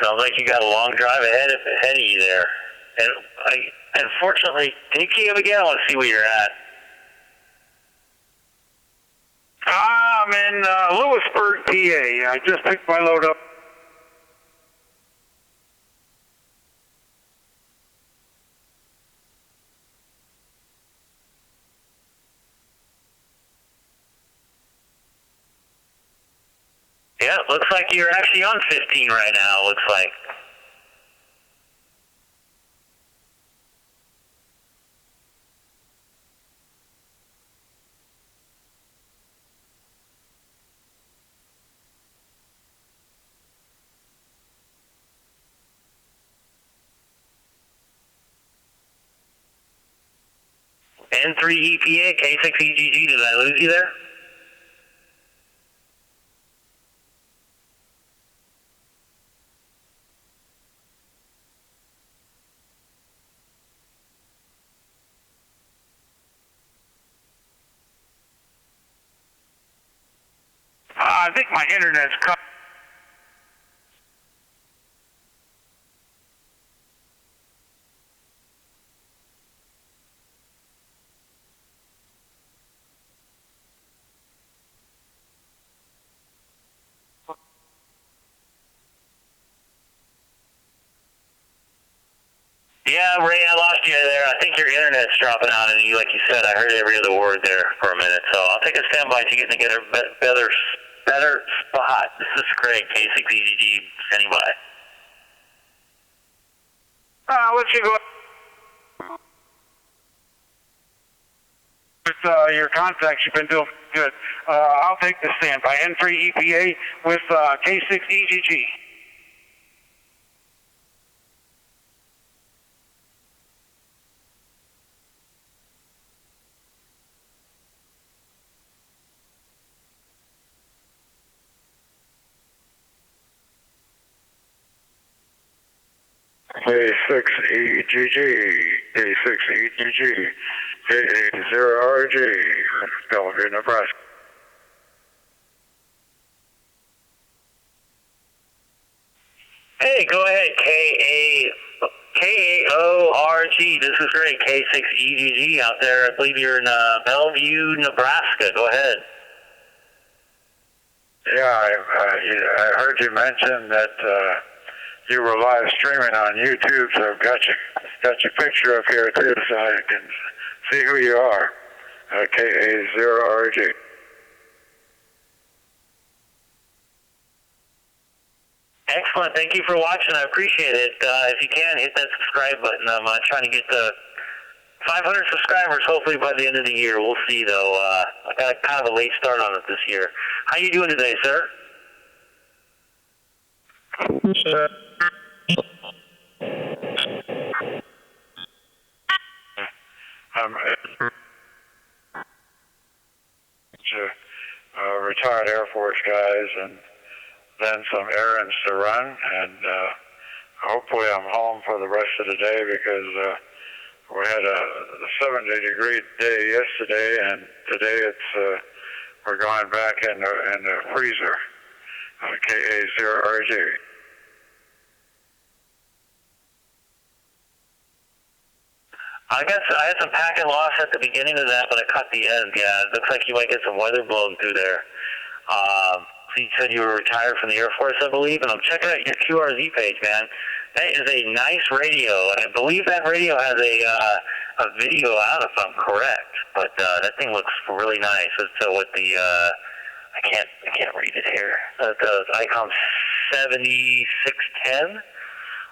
Sounds like you got a long drive ahead of you there. And unfortunately, can you key up again? I want to see where you're at. I'm in Lewisburg, PA. I just picked my load up. Yeah, it looks like you're actually on 15 right now, it looks like. N3 EPA, K6 EGG, did I lose you there? I think my internet's cut. Yeah, Ray, I lost you there. I think your internet's dropping out, and like you said, I heard every other word there for a minute. So I'll take a standby to get a better spot. This is Craig, K6 EGG, standing by. I'll let you go. With your contacts, you've been doing good. I'll take the standby. N3 EPA with K6 EGG. K6 EGG, K6 EGG, K80RG, Philadelphia, Nebraska. Hey, go ahead, KAORG. This is great, K6 EGG out there. I believe you're in Bellevue, Nebraska. Go ahead. Yeah, I heard you mention that you were live streaming on YouTube, so I've got your picture up here too, so I can see who you are. KA0RG. Excellent. Thank you for watching. I appreciate it. If you can, hit that subscribe button. I'm trying to get to 500 subscribers hopefully by the end of the year. We'll see, though. I got kind of a late start on it this year. How you doing today, sir? Retired Air Force guys, and then some errands to run, and hopefully I'm home for the rest of the day because we had a 70-degree day yesterday, and today we're going back in the freezer. KA0RG. I had some packet loss at the beginning of that, but I caught the end. Yeah, it looks like you might get some weather blowing through there. So you said you were retired from the Air Force, I believe, and I'm checking out your QRZ page, man. That is a nice radio, and I believe that radio has a video out, if I'm correct. But that thing looks really nice. So with the I can't read it here. The ICOM 7610.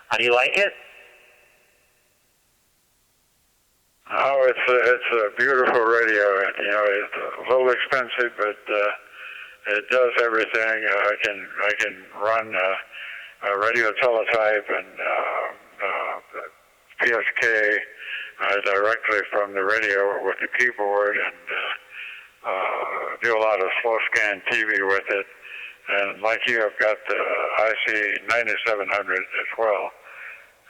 How do you like it? Oh, it's a beautiful radio. You know, it's a little expensive, but it does everything. I can run a radio teletype and PSK directly from the radio with the keyboard, and do a lot of slow scan TV with it. And like you, I've got the IC 9700 as well,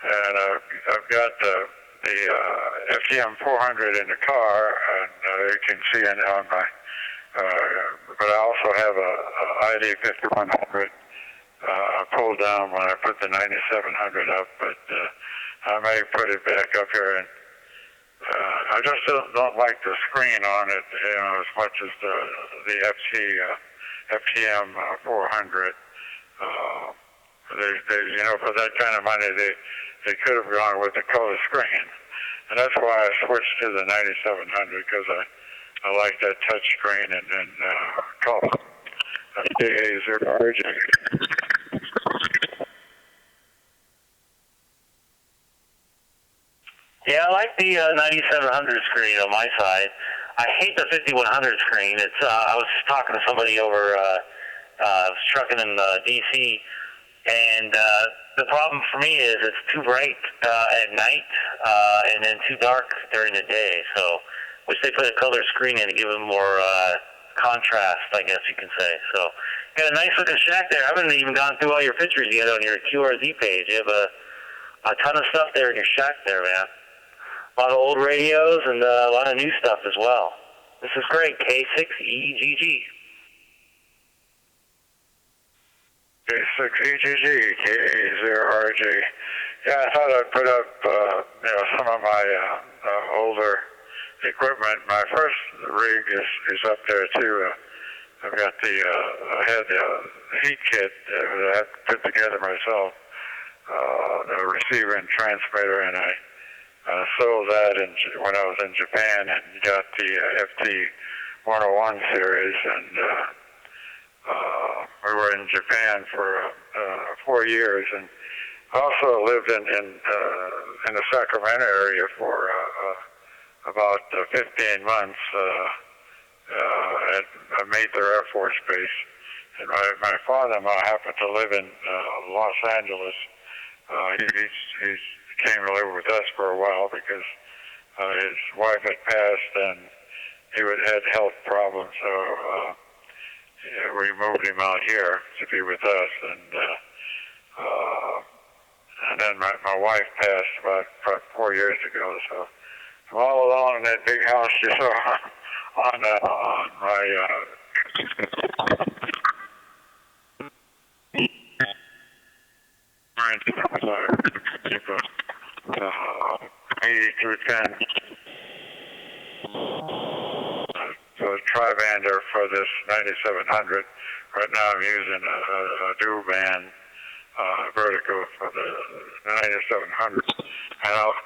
and I've got the FTM 400 in the car, and you can see it on my. But I also have a ID 5100 I pulled down when I put the 9700 up, but I may put it back up here. And I just don't like the screen on it, as much as the FTM 400. For that kind of money, they could have gone with the color screen, and that's why I switched to the 9700, because I like that touch screen and color. KA0RJ. Yeah, I like the 9700 screen on my side. I hate the 5100 screen. It's I was talking to somebody over trucking in D.C., and the problem for me is it's too bright at night and then too dark during the day. So, wish they put a color screen in to give them more contrast, I guess you can say. So, got a nice looking shack there. I haven't even gone through all your pictures yet on your QRZ page. You have a ton of stuff there in your shack there, man. A lot of old radios and a lot of new stuff as well. This is great. K6EGG. K6EGG, KA0RJ. Yeah, I thought I'd put up, some of my older equipment. My first rig is up there too. I've got I had the heat kit that I had put together myself, the receiver and transmitter, and I sold that when I was in Japan, and got the FT101 series, and we were in Japan for 4 years, and I also lived in the Sacramento area for about 15 months at Mather Air Force Base. And my father-in-law happened to live in Los Angeles. He came to live with us for a while because his wife had passed and he had health problems. So we moved him out here to be with us. And then my wife passed about 4 years ago. So I'm all alone in that big house you saw on my 80 through 10. So a tri-bander for this 9700. Right now I'm using a dual band vertical for the 9700, and also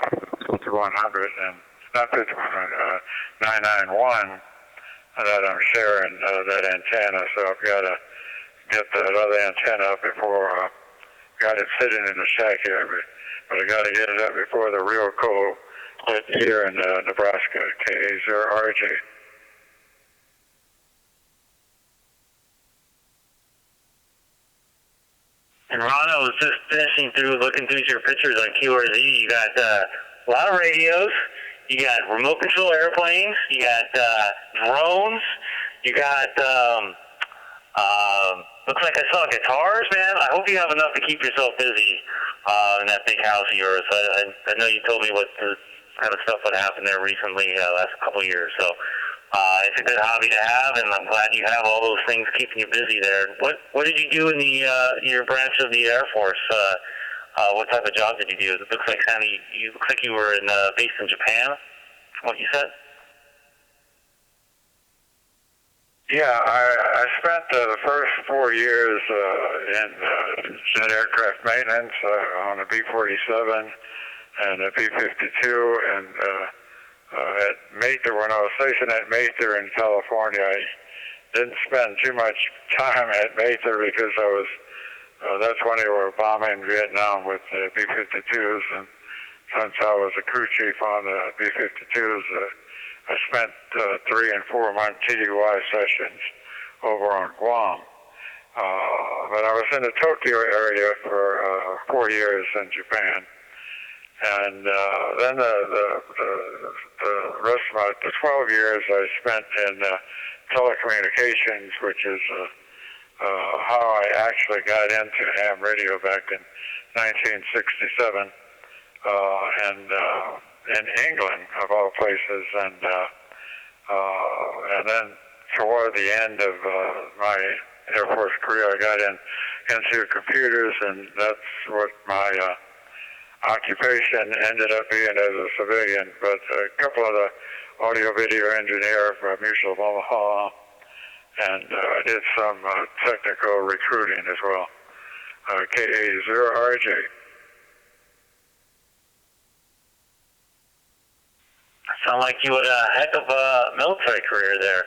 5100 and not 5100, 991 that I'm sharing that antenna. So I've got to get that other antenna up before got it sitting in the shack here, but I got to get it up before the real cold hit here in Nebraska, KA0RJ. And Ron, I was just looking through your pictures on QRZ. You got a lot of radios. You got remote control airplanes. You got drones. You got looks like I saw guitars, man. I hope you have enough to keep yourself busy in that big house of yours. I know you told me what kind of stuff would happen there recently, last couple of years. So it's a good hobby to have, and I'm glad you have all those things keeping you busy there. What did you do in your branch of the Air Force? What type of job did you do? It looks like you were based in Japan, from what you said. Yeah, I spent the first 4 years in jet aircraft maintenance on a B-47 and a B-52, and at Mather, when I was stationed at Mather in California, I didn't spend too much time at Mather because that's when they were bombing Vietnam with the B-52s, and since I was a crew chief on the B-52s, I spent 3 and 4 month TDY sessions over on Guam. But I was in the Tokyo area for 4 years in Japan. And then the rest of the 12 years I spent in telecommunications, which is how I actually got into ham radio back in 1967. And in England, of all places, and then toward the end of my Air Force career, I got in into computers, and that's what my occupation ended up being as a civilian. But a couple of the audio-video engineer for Mutual of Omaha, and I did some technical recruiting as well. KA0RJ. Sound like you had a heck of a military career there.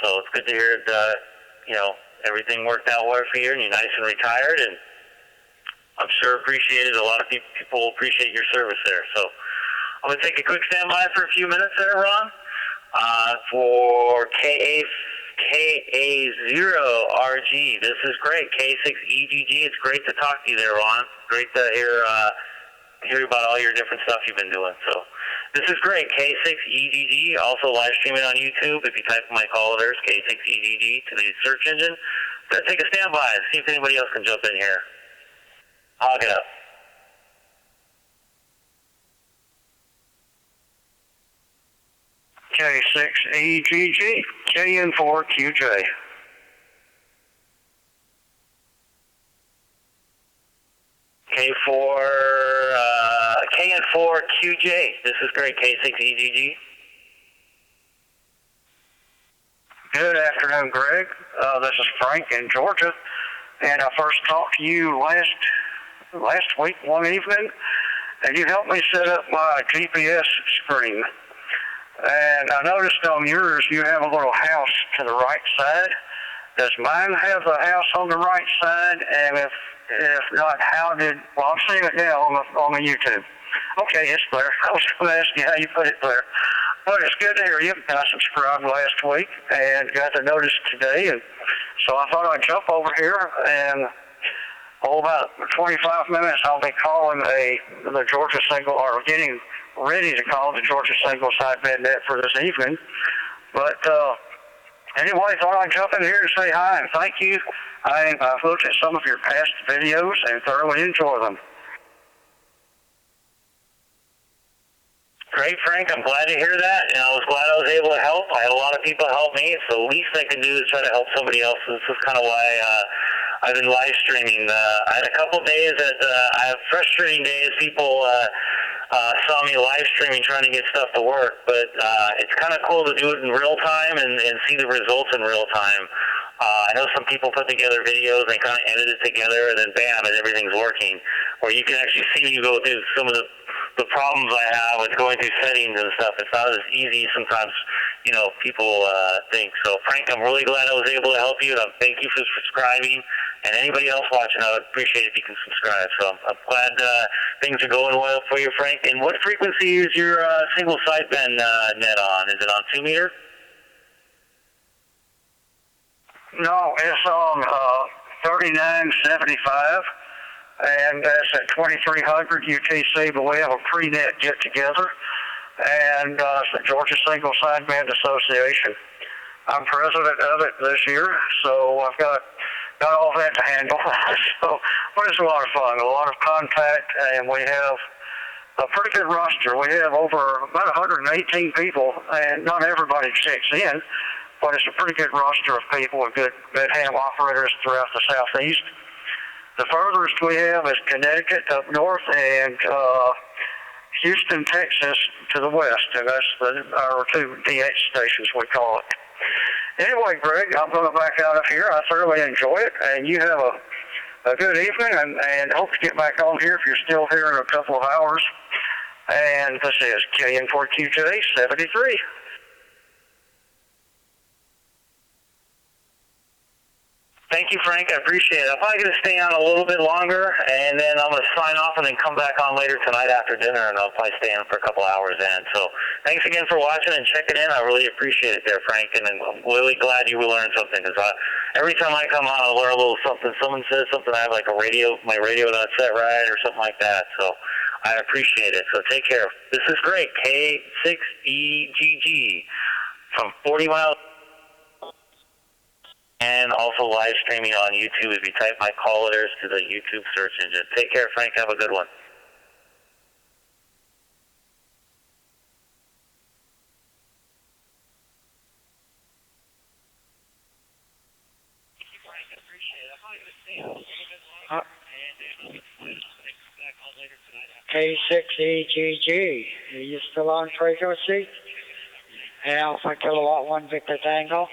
So it's good to hear that, everything worked out well for you and you're nice and retired, and I'm sure appreciated. A lot of people will appreciate your service there. So I'm going to take a quick standby for a few minutes there, Ron. For KA0RG, this is great. K6EGG, it's great to talk to you there, Ron. Great to hear about all your different stuff you've been doing. So this is great. K6EGG, also live streaming on YouTube. If you type in my call letters, K6EGG, to the search engine. I'm going to take a standby and see if anybody else can jump in here. Hog it up. K6EGG, KN4QJ. KN4QJ. This is great. K6EGG. Good afternoon, Greg. This is Frank in Georgia, and I first talked to you last week one evening, and you helped me set up my GPS screen. And I noticed on yours you have a little house to the right side. Does mine have a house on the right side? And if not, well, I'm seeing it now on the YouTube. Okay, it's there. I was going to ask you how you put it there. But it's good to hear you. I subscribed last week and got the notice today. And so I thought I'd jump over here, and about 25 minutes I'll be calling the Georgia Single, or getting ready to call the Georgia Single Site.net for this evening. But anyway, thought I'd jump in here and say hi and thank you. I've looked at some of your past videos and thoroughly enjoy them. Great, Frank. I'm glad to hear that, and I was glad I was able to help. I had a lot of people help me, so the least I can do is try to help somebody else. This is kind of why I've been live streaming. I had a couple days that I have frustrating days. People saw me live streaming trying to get stuff to work, but it's kind of cool to do it in real time and see the results in real time. I know some people put together videos and kind of edit it together, and then bam, and everything's working. Or you can actually see me go through some of the problems I have with going through settings and stuff. It's not as easy sometimes, people think. So, Frank, I'm really glad I was able to help you, and thank you for subscribing. And anybody else watching, I would appreciate it if you can subscribe. So I'm glad things are going well for you, Frank. And what frequency is your single sideband net on? Is it on 2 meter? No, it's on 3975, and that's at 2300 UTC, but we have a pre-net get-together, and it's the Georgia Single Sideband Association. I'm president of it this year, so I've got all that to handle. But it's a lot of fun, a lot of contact, and we have a pretty good roster. We have over about 118 people, and not everybody checks in, but it's a pretty good roster of people with good ham operators throughout the Southeast. The furthest we have is Connecticut up north, and Houston, Texas to the west, and that's our 2 DH stations, we call it. Anyway, Greg, I'm going to back out of here. I thoroughly enjoy it, and you have a good evening, and hope to get back on here if you're still here in a couple of hours. And this is KN4QJ 73. Thank you, Frank. I appreciate it. I'm probably going to stay on a little bit longer, and then I'm going to sign off and then come back on later tonight after dinner, and I'll probably stay on for a couple hours then. So thanks again for watching and checking in. I really appreciate it there, Frank, and I'm really glad you learned something, because every time I come on, I'll learn a little something. Someone says something, I have like my radio not set right or something like that. So I appreciate it. So take care. This is great. K6EGG from 40 miles. And also live streaming on YouTube if you type my call letters to the YouTube search engine. Take care, Frank. Have a good one. Thank you, Frank. I appreciate it. K6EGG. Are you still on frequency? Alpha Kilowatt 1 Victor Tango.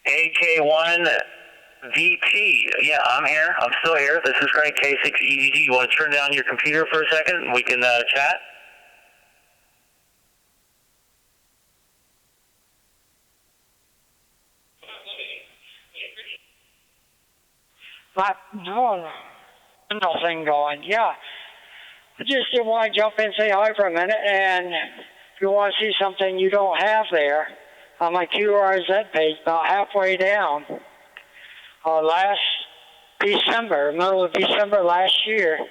AK1 VT. Yeah, I'm here. I'm still here. This is Greg, K6EGG. You want to turn down your computer for a second and we can chat? No thing going. Yeah. I just didn't want to jump in and say hi for a minute, and if you want to see something you don't have there, on my QRZ page, about halfway down, last December, middle of December last year,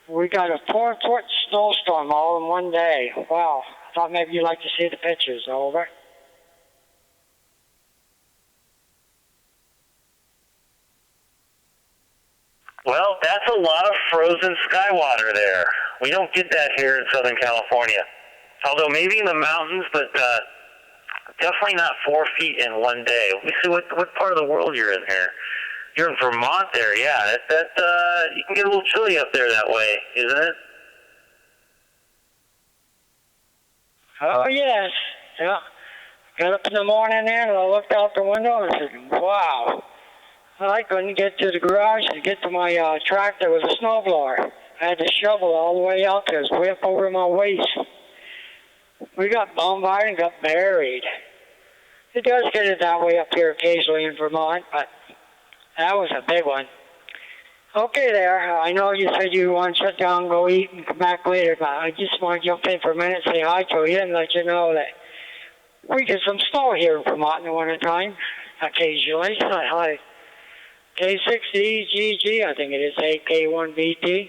we got a 4-foot snowstorm all in one day. Wow. I thought maybe you'd like to see the pictures. Over. Well, that's a lot of frozen sky water there. We don't get that here in Southern California. Although maybe in the mountains, but definitely not 4 feet in one day. Let me see what part of the world you're in here. You're in Vermont there, yeah. You can get a little chilly up there that way, isn't it? Oh, yes. Yeah. Got up in the morning there and I looked out the window and said, wow. I couldn't get to the garage to get to my tractor with a snowblower. I had to shovel all the way out there. It was way up over my waist. We got bombarded and got buried. It does get it that way up here occasionally in Vermont, but that was a big one. Okay there. I know you said you want to shut down, go eat, and come back later, but I just want to jump in for a minute, say hi to you, and let you know that we get some snow here in Vermont in the wintertime, occasionally. Hi. K6EGG, I think it is AK1VT.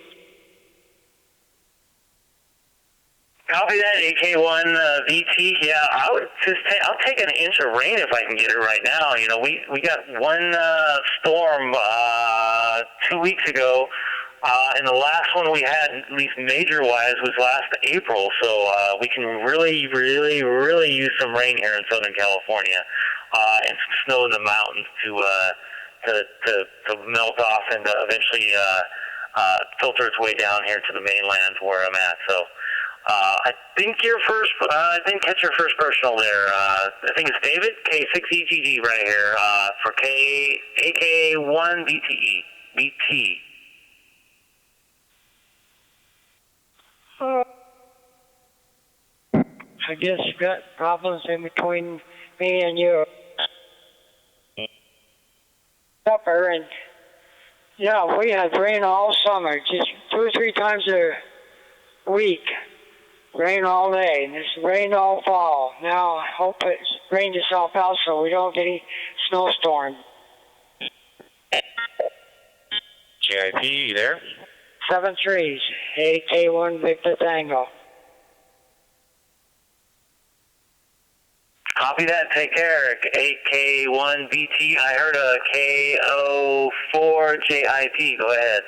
Copy that, AK1 VT. Yeah, I'll take an inch of rain if I can get it right now. You know, we got one storm 2 weeks ago, and the last one we had, at least major-wise, was last April. So we can really, really, really use some rain here in Southern California, and some snow in the mountains to melt off and eventually filter its way down here to the mainland where I'm at. So I think I didn't catch your first personal there. I think it's David, K6EGG right here for AK1 VT. I guess you got problems in between me and you. Supper, and yeah, we had rain all summer, just 2 or 3 times a week. Rain all day, and it's rained all fall. Now I hope it's rained itself out so we don't get any snowstorm. JIP, you there? 7-3, AK1 Victor Tango. Copy that. Take care. AK1 VT. I heard a KO4 JIP. Go ahead.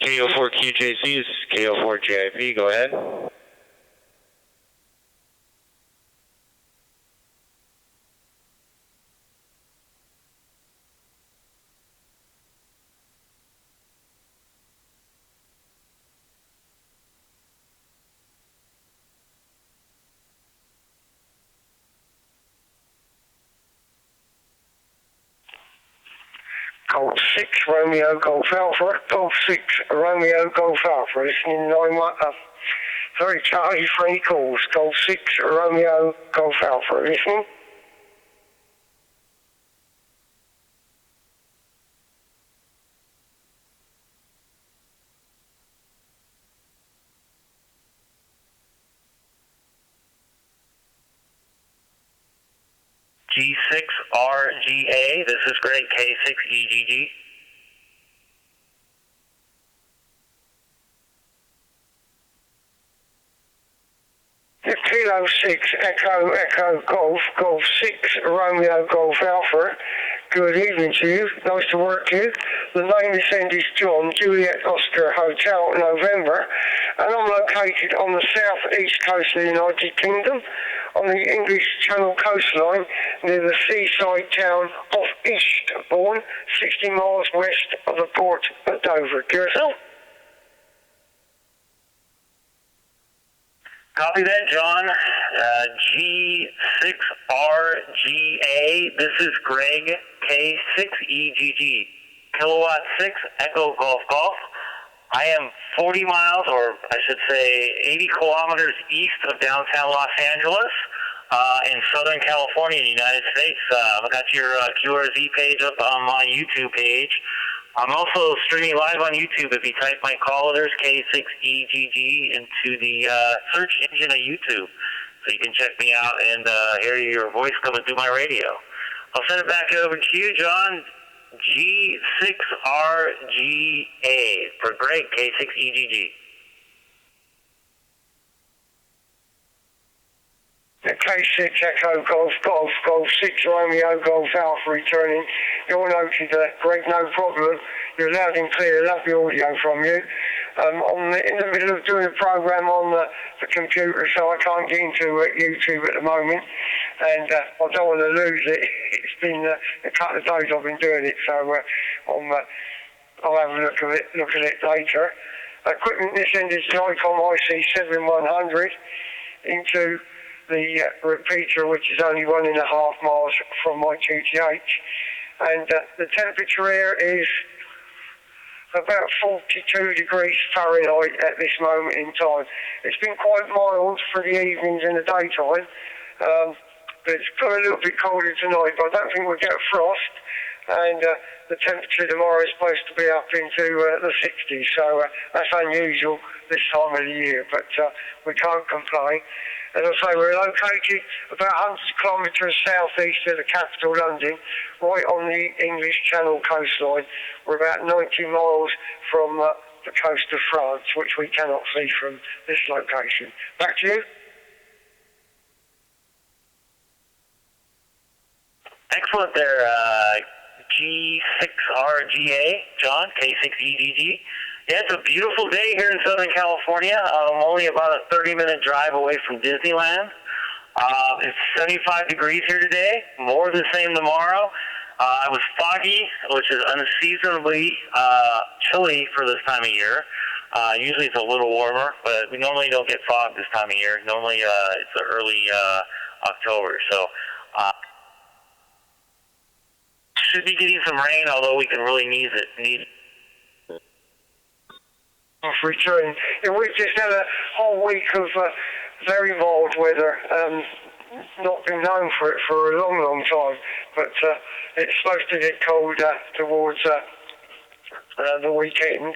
KO4 QJC is KO4 JIP. Go ahead. Golf 6 Romeo Golf Alpha, Golf 6 Romeo Golf Alpha. Listening 9 sorry, Charlie 3 calls. Golf 6 Romeo Golf Alpha. Listening. G6RGA. This is Greg, K6EGG. Kilo 6 Echo Golf 6 Romeo Golf Alpha. Good evening to you. Nice to work with you. The name is Sandy John, Juliet Oscar Hotel, November, and I'm located on the south-east coast of the United Kingdom, on the English Channel coastline, near the seaside town of Eastbourne, 60 miles west of the port of Dover. Yourself? Copy that, John. G6RGA. This is Greg, K6EGG. Kilowatt 6 Echo Golf. I am 40 miles, or I should say 80 kilometers east of downtown Los Angeles, in Southern California, in the United States. I've got your QRZ page up on my YouTube page. I'm also streaming live on YouTube. If you type my call letters, K6EGG, into the search engine of YouTube, so you can check me out and hear your voice coming through my radio. I'll send it back over to you, John. G6RGA for Greg, K6EGG. K6 Echo Golf 6 Romeo Golf Alpha returning. You're noted, Greg, no problem. You're loud and clear, lovely audio from you. I'm in the middle of doing a program on the computer, so I can't get into YouTube at the moment, and I don't want to lose it. It's been a couple of days I've been doing it, so I'll have a look at it later. Equipment this end is Nikon IC7100 into the repeater, which is only 1.5 miles from my QTH, and the temperature here is about 42 degrees Fahrenheit at this moment in time. It's been quite mild for the evenings and the daytime, but it's got a little bit colder tonight, but I don't think we'll get frost, and the temperature tomorrow is supposed to be up into the 60s, so that's unusual this time of the year, but we can't complain. As I say, we're located about 100 kilometres southeast of the capital, London, right on the English Channel coastline. We're about 90 miles from the coast of France, which we cannot see from this location. Back to you. Excellent there, G6RGA, John, K6EGG. Yeah, it's a beautiful day here in Southern California. I'm only about a 30-minute drive away from Disneyland. It's 75 degrees here today, more the same tomorrow. It was foggy, which is unseasonably chilly for this time of year. Usually it's a little warmer, but we normally don't get fog this time of year. Normally it's early October, so should be getting some rain, although we can really need it. Returning. Yeah, we've just had a whole week of very mild weather. Not been known for it for a long time, but it's supposed to get colder towards the weekend.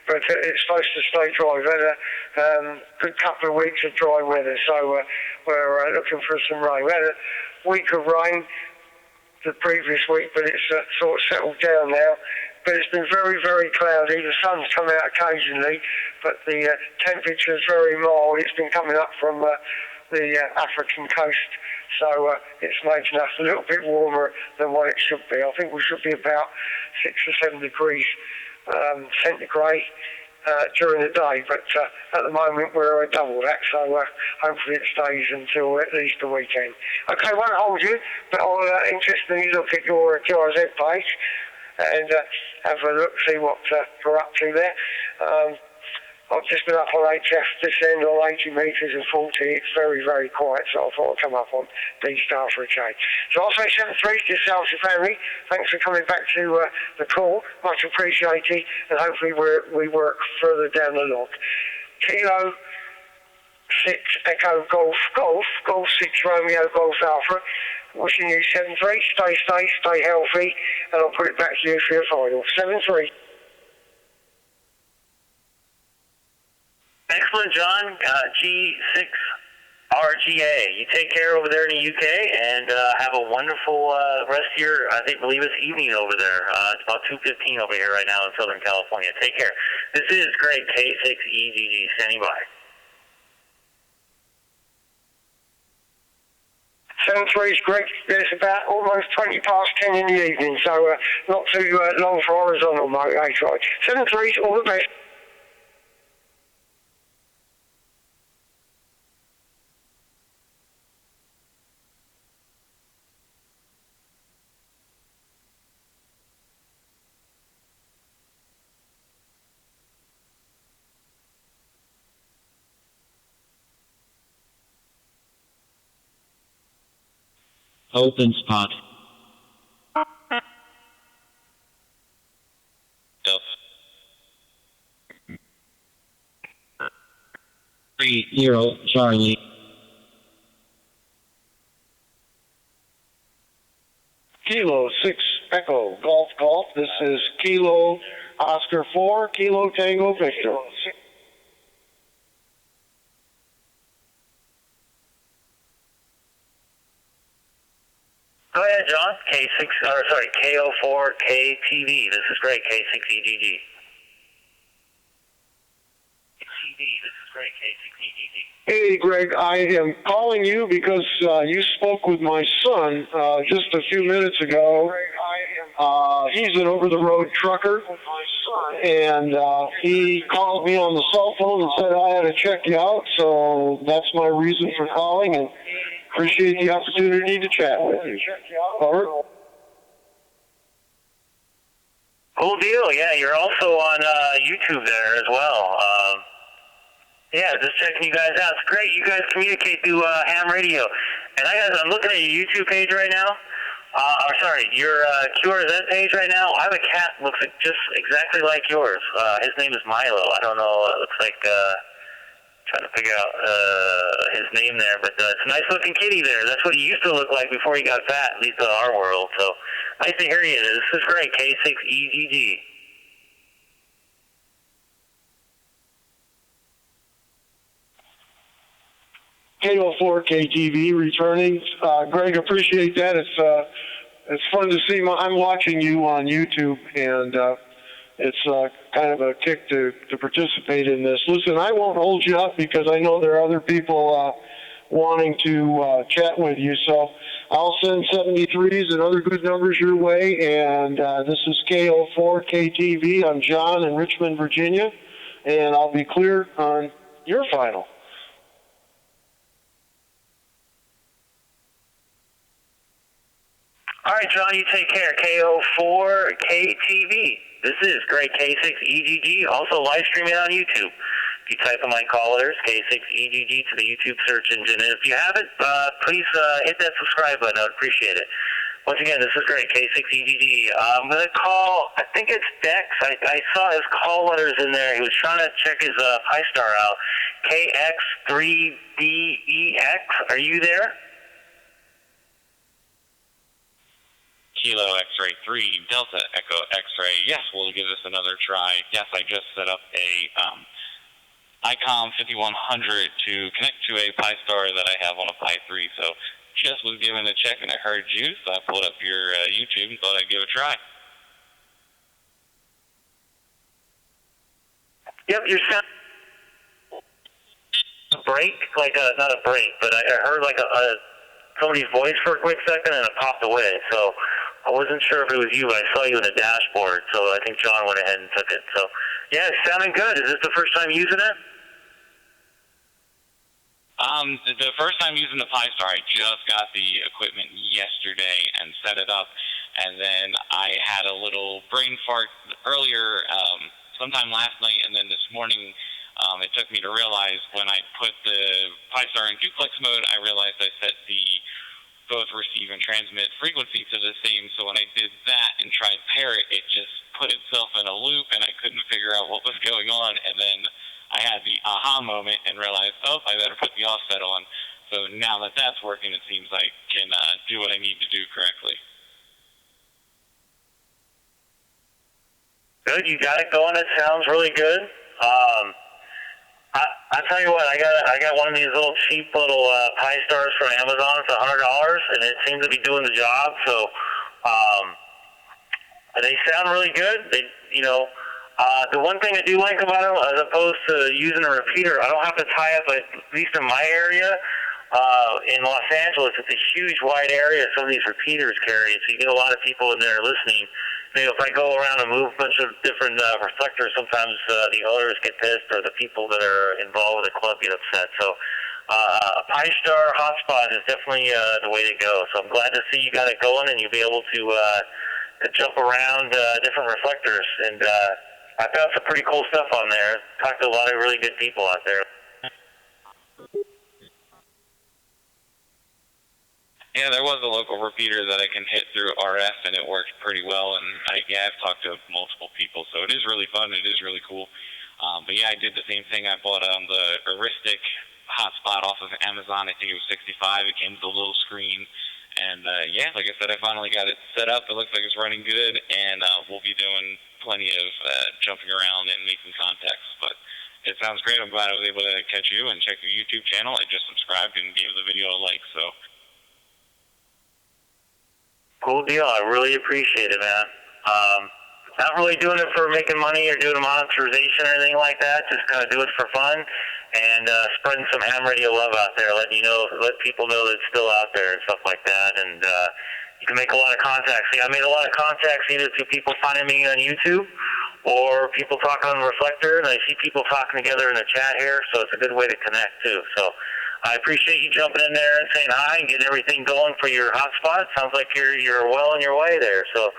But it's supposed to stay dry. We've had a good couple of weeks of dry weather, so we're looking for some rain. We had a week of rain the previous week, but it's sort of settled down now. But it's been very, very cloudy. The sun's come out occasionally, but the temperature is very mild. It's been coming up from the African coast, so it's making us a little bit warmer than what it should be. I think we should be about 6 or 7 degrees centigrade during the day, but at the moment we're double that, so hopefully it stays until at least the weekend. Okay, won't hold you, but I'll interestingly look at your QRZ page and have a look, see what we're up to there. I've just been up on HF this end on 80 metres and 40. It's very, very quiet, so I thought I'd come up on D-Star for a change. So I'll say 7-3 to yourself and family. Thanks for coming back to the call. Much appreciated, and hopefully we work further down the log. Kilo 6 Echo Golf 6 Romeo Golf Alpha. Wishing you 7-3, stay safe, stay healthy, and I'll put it back to you for your final. 7-3. Excellent, John. RGA. You take care over there in the UK, and have a wonderful rest of your, believe it's evening over there. It's about 2:15 over here right now in Southern California. Take care. This is Greg, K6EGG, standing by. 7-3 is great. It's about almost 20 past 10 in the evening, so not too long for horizontal, mate. That's right. 7-3, all the best. Open spot. Delta. 30 Charlie. Kilo 6 Echo Golf. This is Kilo Oscar 4 Kilo Tango Victor. Go ahead, John. KO4KTV. This is Greg, K6EGG. Hey, Greg, I am calling you because you spoke with my son just a few minutes ago. He's an over-the-road trucker, and he called me on the cell phone and said I had to check you out, so that's my reason for calling, and appreciate the opportunity to chat with you. Over. Cool deal. Yeah, you're also on YouTube there as well. Yeah, just checking you guys out. It's great. You guys communicate through ham radio. And I'm looking at your YouTube page right now. Your QRZ page right now. I have a cat that looks just exactly like yours. His name is Milo. I don't know. It looks like, trying to figure out his name there. But it's a nice looking kitty there. That's what he used to look like before he got fat, at least in our world. So nice to hear you. This is great. K6EGG. KO4KTV returning. Greg, appreciate that. It's fun to see. I'm watching you on YouTube, and it's kind of a kick to participate in this. Listen, I won't hold you up because I know there are other people wanting to chat with you, so I'll send 73s and other good numbers your way, and this is KO4KTV. I'm John in Richmond, Virginia, and I'll be clear on your final. All right, John, you take care. KO4KTV. This is Greg, K6EGG, also live streaming on YouTube. If you type in my callers, K6EGG, to the YouTube search engine. And if you haven't, please hit that subscribe button. I would appreciate it. Once again, this is Greg, K6EGG. I'm going to call, I think it's Dex. I saw his call letters in there. He was trying to check his Pi Star out. KX3DEX. Are you there? Kilo X-ray 3 Delta Echo X-ray. Yes, we'll give this another try. Yes, I just set up a ICOM 5100 to connect to a Pi Star that I have on a Pi 3. So just was given a check and I heard you, so I pulled up your YouTube and thought I'd give it a try. Yep, your sound break, like not a break, but I heard like somebody's voice for a quick second and it popped away. So I wasn't sure if it was you, but I saw you in the dashboard, so I think John went ahead and took it. So yeah, it's sounding good. Is this the first time using it? The first time using the Pi Star, I just got the equipment yesterday and set it up, and then I had a little brain fart earlier, sometime last night, and then this morning it took me to realize when I put the Pi Star in duplex mode, I realized I set the both receive and transmit frequency to the same, so when I did that and tried parrot, it just put itself in a loop, and I couldn't figure out what was going on, and then I had the aha moment and realized, oh, I better put the offset on. So now that that's working, it seems like I can do what I need to do correctly. Good, you got it going. It sounds really good. I tell you what, I got one of these little cheap little Pi Stars from Amazon. It's $100, and it seems to be doing the job. So they sound really good. The one thing I do like about them, as opposed to using a repeater, I don't have to tie up, at least in my area. In Los Angeles, it's a huge, wide area some of these repeaters carry, so you get a lot of people in there listening. If I go around and move a bunch of different reflectors, sometimes the owners get pissed or the people that are involved with the club get upset. So a Pi Star hotspot is definitely the way to go. So I'm glad to see you got it going and you'll be able to jump around different reflectors. And I found some pretty cool stuff on there. Talked to a lot of really good people out there. Yeah, there was a local repeater that I can hit through RF, and it worked pretty well. And I've talked to multiple people, so it is really fun. It is really cool. But yeah, I did the same thing. I bought the Heuristic hotspot off of Amazon. I think it was $65. It came with a little screen. And yeah, like I said, I finally got it set up. It looks like it's running good, and we'll be doing plenty of jumping around and making contacts. But it sounds great. I'm glad I was able to catch you and check your YouTube channel. I just subscribed and gave the video a like, so... Cool deal. I really appreciate it, man. Not really doing it for making money or doing monetization or anything like that. Just kind of do it for fun and spreading some ham radio love out there, let people know that it's still out there and stuff like that. And you can make a lot of contacts. See, I made a lot of contacts either through people finding me on YouTube or people talking on the Reflector, and I see people talking together in the chat here, so it's a good way to connect too. So I appreciate you jumping in there and saying hi and getting everything going for your hotspot. Sounds like you're well on your way there. So,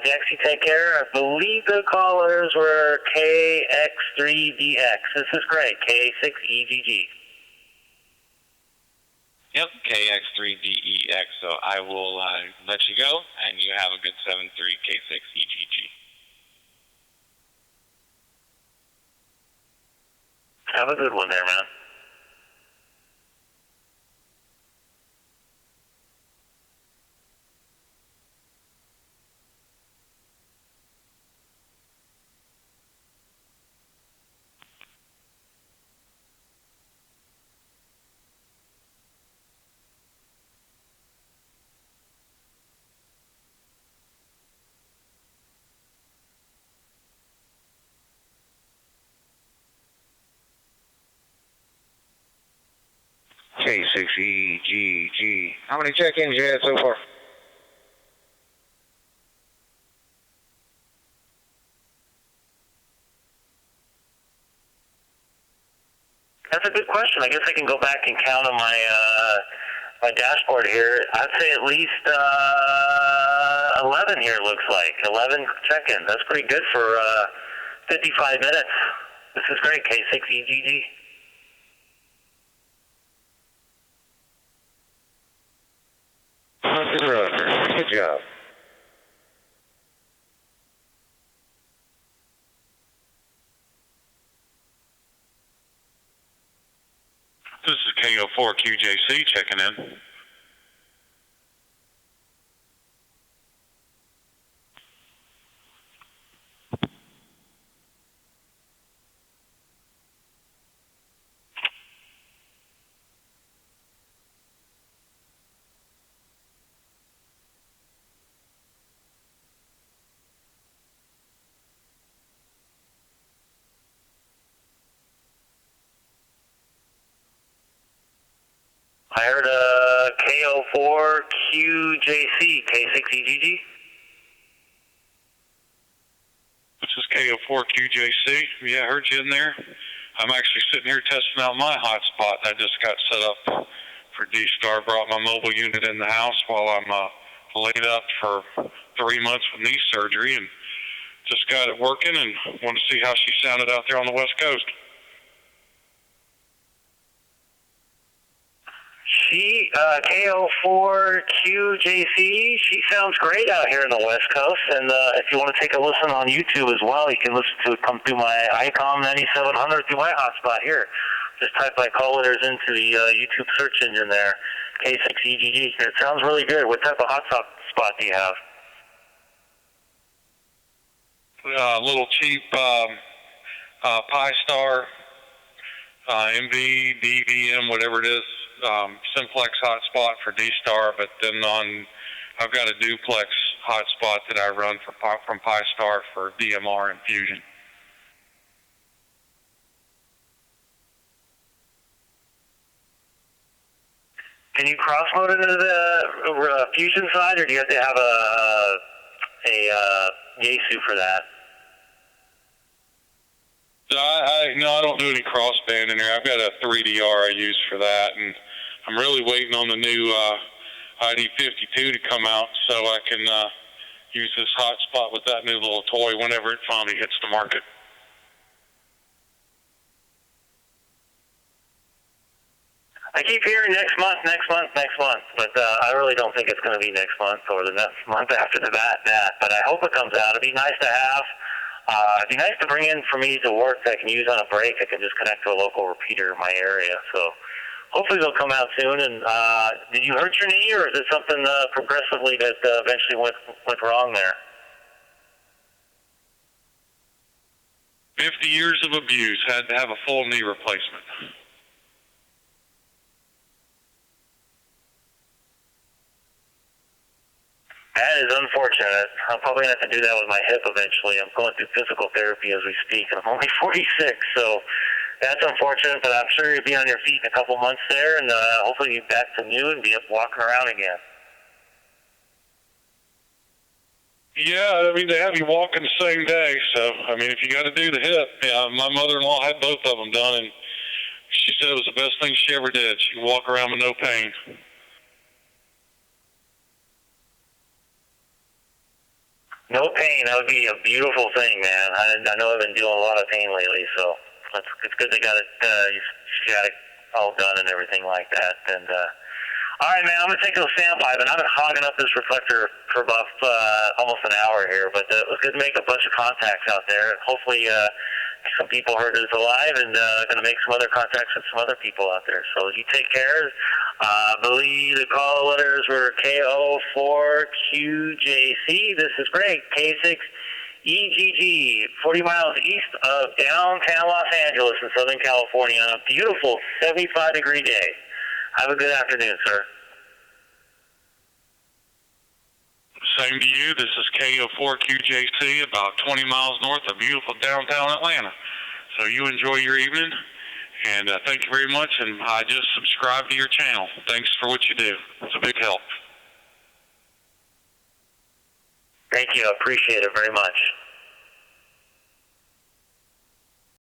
Dex, you take care. I believe the callers were KX3DX. This is great. K6EGG. Yep, KX3DEX. So I will let you go, and you have a good 7-3 K6EGG. Have a good one there, man. K6EGG. How many check-ins you had so far? That's a good question. I guess I can go back and count on my dashboard here. I'd say at least 11 here, looks like. 11 check-ins. That's pretty good for 55 minutes. This is great, K6EGG. Good job. This is KO4QJC checking in. I heard KO4QJC, K6EGG. This is KO4QJC. Yeah, I heard you in there. I'm actually sitting here testing out my hotspot. I just got set up for D-Star. Brought my mobile unit in the house while I'm laid up for 3 months with knee surgery, and just got it working and want to see how she sounded out there on the West Coast. She, KO4QJC, she sounds great out here in the West Coast. And if you want to take a listen on YouTube as well, you can listen to it come through my ICOM 9700 through my hotspot here. Just type my call letters into the YouTube search engine there, K6EGG. It sounds really good. What type of hotspot do you have? Little cheap Pi Star MV, DVM, whatever it is, simplex hotspot for D-Star, but then I've got a duplex hotspot that I run from Pi-Star for DMR and Fusion. Can you cross-mode into the Fusion side, or do you have to have a Yaesu for that? No, I don't do any crossband in there. I've got a 3DR I use for that, and I'm really waiting on the new ID52 to come out so I can use this hotspot with that new little toy whenever it finally hits the market. I keep hearing next month, but I really don't think it's going to be next month or the next month after that. But I hope it comes out. It'd be nice to have. It'd be nice to bring in for me to work that I can use on a break. I can just connect to a local repeater in my area. So hopefully they'll come out soon. And did you hurt your knee, or is it something progressively that eventually went wrong there? 50 years of abuse. Had to have a full knee replacement. That is unfortunate. I'm probably going to have to do that with my hip eventually. I'm going through physical therapy as we speak, and I'm only 46, so that's unfortunate, but I'm sure you'll be on your feet in a couple months there, and hopefully you'll be back to new and be up walking around again. Yeah, I mean, they have you walking the same day, so, I mean, if you got to do the hip, yeah, my mother-in-law had both of them done, and she said it was the best thing she ever did. She could walk around with no pain. No pain. That would be a beautiful thing, man. I know I've been dealing a lot of pain lately, so it's good they got it. She got it all done and everything like that. And all right, man, I'm gonna take those sandpipes, and I've been hogging up this reflector for about almost an hour here. But it was good to make a bunch of contacts out there. Hopefully, some people heard us alive, and gonna make some other contacts with some other people out there. So you take care. I believe the call letters were KO4QJC. This is Greg, K6EGG, 40 miles east of downtown Los Angeles in Southern California on a beautiful 75-degree day. Have a good afternoon, sir. Same to you. This is KO4QJC, about 20 miles north of beautiful downtown Atlanta. So you enjoy your evening. And thank you very much, and I just subscribed to your channel. Thanks for what you do. It's a big help. Thank you. I appreciate it very much.